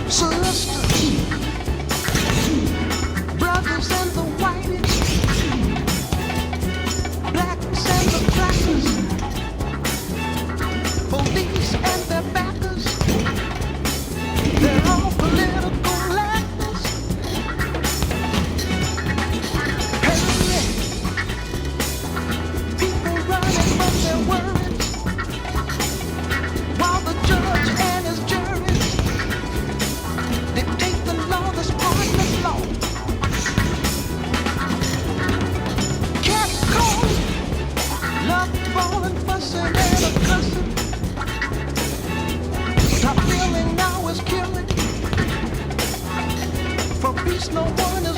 sisters, brothers and the whitest, blacks and the blackest, police and their backers, they're all political actors. Hey, people running from their worries, while the judge and his juries dictate the law, the spotless law. Cat calling, love falling, fussing and a cussing. Stop feeling now is killing. For peace no one is